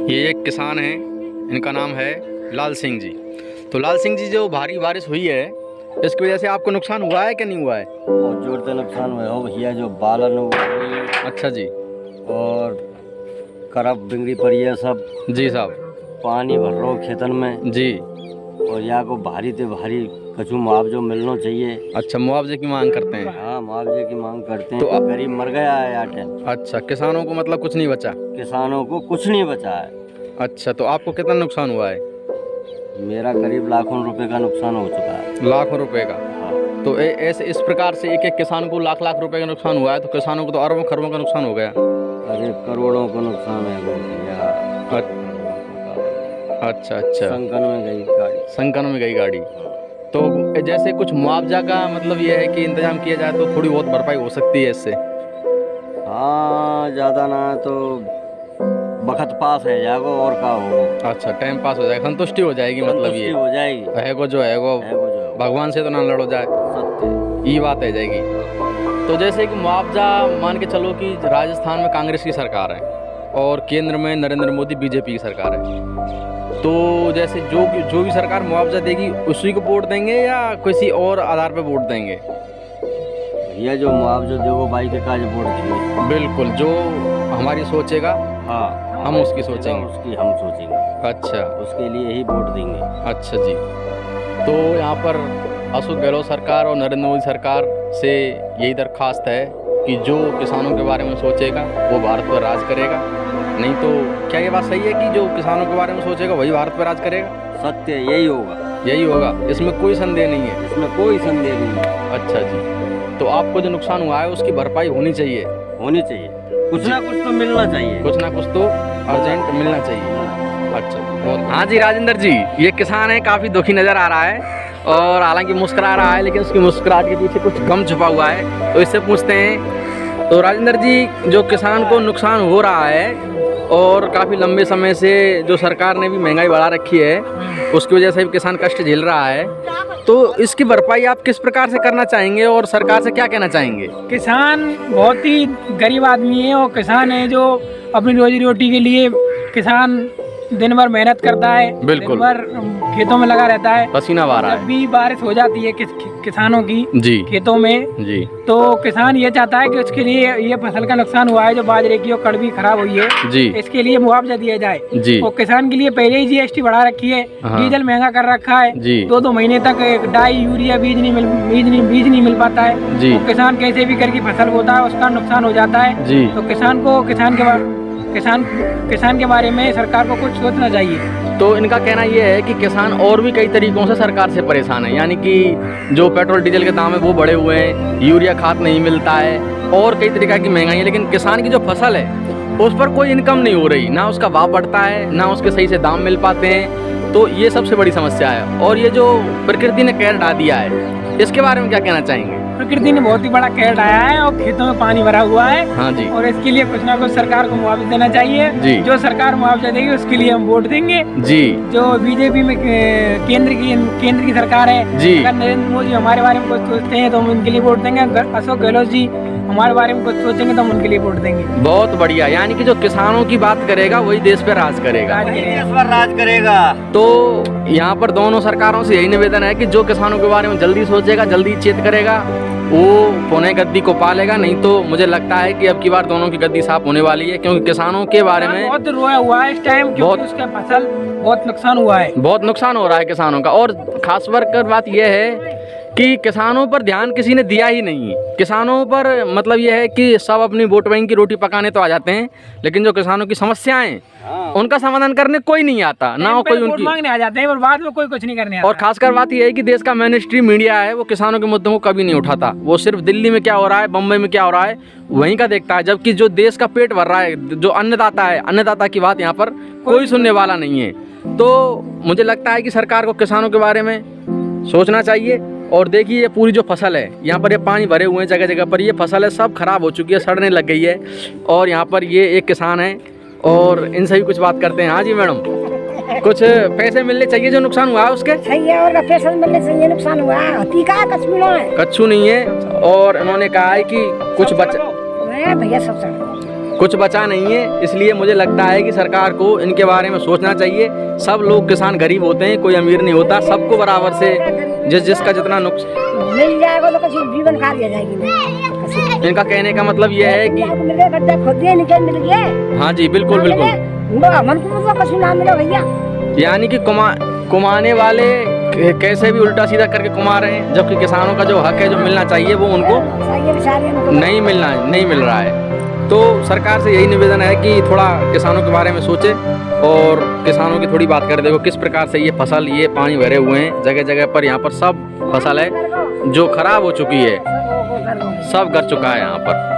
ये एक किसान हैं, इनका नाम है लाल सिंह जी। तो लाल सिंह जी, जो भारी बारिश हुई है इसकी वजह से आपको नुकसान हुआ है कि नहीं हुआ है? बहुत जोर से नुकसान हुआ हो भैया, जो बालन हुई अच्छा जी। और करब बिगड़ी पड़ी है सब। जी साहब। पानी भर रहा हो खेतन में जी। और यहाँ को भारी से भारी कछु मुआवजा मिलना चाहिए। अच्छा, मुआवजे की मांग करते हैं? हाँ, मुआवजे की मांग करते हैं। तो अब गरीब मर गया है यार। अच्छा, किसानों को मतलब कुछ नहीं बचा? किसानों को कुछ नहीं बचा है। अच्छा, तो आपको कितना नुकसान हुआ है? मेरा करीब लाखों रुपए का नुकसान हो चुका है। लाखों रुपए का? हाँ। तो ऐसे इस प्रकार से एक एक किसान को लाख लाख रुपए का नुकसान हुआ है, तो किसानों को तो अरबों खरबों का नुकसान हो गया। अरे करोड़ों का नुकसान है वो भैया। अच्छा अच्छा। संकन में गई गाड़ी। संकन में गई गाड़ी। तो जैसे कुछ मुआवजा का मतलब ये है कि इंतजाम किया जाए तो थोड़ी बहुत भरपाई हो सकती है इससे? हाँ, ज़्यादा ना तो वक्त पास है जाएगा और का हो। अच्छा, टाइम पास हो जाएगा, संतुष्टि हो जाएगी, मतलब ये हो जाएगी। है को जो है वो भगवान से तो ना लड़ो जाए, सत्य ये बात है जाएगी। तो जैसे कि मुआवजा मान के चलो कि राजस्थान में कांग्रेस की सरकार है और केंद्र में नरेंद्र मोदी बीजेपी की सरकार है, तो जैसे जो भी सरकार मुआवजा देगी उसी को वोट देंगे या किसी और आधार पर वोट देंगे? भैया, जो मुआवजा देगा भाई के काज वोट देंगे। बिल्कुल, जो हमारी सोचेगा हाँ, हम उसकी सोचेंगे। उसकी हम सोचेंगे। अच्छा, उसके लिए ही वोट देंगे। अच्छा जी। तो यहाँ पर अशोक गहलोत सरकार और नरेंद्र मोदी सरकार से यही दरख्वास्त है कि जो किसानों के बारे में सोचेगा वो भारत पर राज करेगा। नहीं तो क्या ये बात सही है कि जो किसानों के बारे में सोचेगा वही भारत पर राज करेगा? सत्य यही होगा। यही होगा, इसमें कोई संदेह नहीं है? इसमें कोई संदेह नहीं है। अच्छा जी। तो आपको जो नुकसान हुआ है उसकी भरपाई होनी चाहिए? होनी चाहिए, कुछ ना कुछ तो मिलना चाहिए। कुछ ना कुछ तो अर्जेंट मिलना चाहिए। अच्छा, बहुत। हाँ जी राजेंद्र जी, ये किसान है, काफ़ी दुखी नज़र आ रहा है और हालांकि मुस्कुरा रहा है, लेकिन उसकी मुस्कुराहट के पीछे कुछ गम छुपा हुआ है, तो इससे पूछते हैं। तो राजेंद्र जी, जो किसान को नुकसान हो रहा है और काफ़ी लंबे समय से जो सरकार ने भी महंगाई बढ़ा रखी है उसकी वजह से भी किसान कष्ट झेल रहा है, तो इसकी भरपाई आप किस प्रकार से करना चाहेंगे और सरकार से क्या कहना चाहेंगे? किसान बहुत ही गरीब आदमी है और किसान है जो अपनी रोजी रोटी के लिए किसान दिन भर मेहनत करता है। बिल्कुल। दिन भर खेतों में लगा रहता है, पसीना बहा रहा जब है। भी बारिश हो जाती है किसानों की जी खेतों में, जी, तो किसान ये चाहता है कि उसके लिए ये फसल का नुकसान हुआ है जो बाजरे की और कड़वी खराब हुई है जी, इसके लिए मुआवजा दिया जाए जी। और किसान के लिए पहले ही जीएसटी बढ़ा रखी है, हाँ। डीजल महंगा कर रखा है, जी। 2-2 महीने तक डाई यूरिया बीज नहीं मिल पाता है जी। तो किसान कैसे भी करके फसल बोता है, उसका नुकसान हो जाता है जी। तो किसान के बारे में सरकार को कुछ सोचना चाहिए। तो इनका कहना यह है कि किसान और भी कई तरीकों से सरकार से परेशान है, यानी कि जो पेट्रोल डीजल के दाम है वो बढ़े हुए हैं, यूरिया खाद नहीं मिलता है और कई तरीक़ा की महंगाई है, लेकिन किसान की जो फसल है उस पर कोई इनकम नहीं हो रही, ना उसका भाव बढ़ता है ना उसके सही से दाम मिल पाते हैं, तो ये सबसे बड़ी समस्या है। और ये जो प्रकृति ने कहर ढा दिया है इसके बारे में क्या कहना चाहेंगे? प्रकृति ने बहुत ही बड़ा कहर ढाया है और खेतों में पानी भरा हुआ है। हाँ जी। और इसके लिए कुछ ना कुछ सरकार को मुआवजा देना चाहिए जी। जो सरकार मुआवजा देगी उसके लिए हम वोट देंगे जी। जो बीजेपी में केंद्र की सरकार है जी। अगर नरेंद्र मोदी हमारे बारे में कुछ सोचते हैं तो हम उनके लिए वोट देंगे। अशोक गहलोत जी हमारे बारे में कुछ सोचेंगे तो हम उनके लिए वोट देंगे। बहुत बढ़िया, यानी कि जो किसानों की बात करेगा वही देश पर राज करेगा। राज करेगा। तो यहाँ पर दोनों सरकारों से यही निवेदन है कि जो किसानों के बारे में जल्दी सोचेगा, जल्दी चेत करेगा, वो पुणे गद्दी को पालेगा। नहीं तो मुझे लगता है कि अब की बार दोनों की गद्दी साफ होने वाली है, क्योंकि किसानों के बारे में बहुत रोया हुआ है इस टाइम, क्योंकि उसका फसल बहुत नुकसान हुआ है, बहुत नुकसान हो रहा है किसानों का। और खास कर बात यह है कि किसानों पर ध्यान किसी ने दिया ही नहीं। किसानों पर मतलब यह है कि सब अपनी वोट बैंक की रोटी पकाने तो आ जाते हैं, लेकिन जो किसानों की समस्याएं उनका समाधान करने कोई नहीं आता, ना कोई उनकी मांगने आ जाते हैं और बाद में कोई कुछ नहीं करने आता। और खासकर बात यह है कि देश का मेन स्ट्रीम मीडिया है वो किसानों के मुद्दों को कभी नहीं उठाता, वो सिर्फ दिल्ली में क्या हो रहा है, बम्बई में क्या हो रहा है वहीं का देखता है, जबकि जो देश का पेट भर रहा है, जो अन्नदाता है, अन्नदाता की बात यहाँ पर कोई सुनने वाला नहीं है। तो मुझे लगता है कि सरकार को किसानों के बारे में सोचना चाहिए। और देखिए ये पूरी जो फसल है, यहाँ पर ये पानी भरे हुए हैं जगह जगह पर, ये फसल है सब खराब हो चुकी है, सड़ने लग गई है। और यहाँ पर ये एक किसान है और इनसे भी कुछ बात करते हैं। हाँ जी मैडम, कुछ पैसे मिलने चाहिए जो नुकसान हुआ है उसके? सही है, और पैसे मिलने चाहिए, नुकसान हुआ है, कच्छू नहीं है। और उन्होंने कहा है कि कुछ बचा भैया सब कुछ बचा नहीं है। इसलिए मुझे लगता है कि सरकार को इनके बारे में सोचना चाहिए। सब लोग किसान गरीब होते हैं, कोई अमीर नहीं होता, सबको बराबर से जिसका जितना नुकसान। मिल जाएगा तो किसी जीवन खा लिया जाएगी। इनका कहने का मतलब यह है कि खुद ही निकल मिल गए। हाँ जी, बिल्कुल बिल्कुल। मन को तो कुछ ना मिला भैया। यानी कि कमाने वाले कैसे भी उल्टा सीधा करके कमा रहे हैं, जबकि किसानों का जो हक है, जो मिलना चाहिए, वो उनको नहीं मिल रहा है। तो सरकार से यही निवेदन है कि थोड़ा किसानों के बारे में सोचे और किसानों की थोड़ी बात करें। देखो किस प्रकार से ये फसल, ये पानी भरे हुए हैं जगह जगह पर। यहाँ पर सब फसल है जो खराब हो चुकी है, सब गर चुका है यहाँ पर।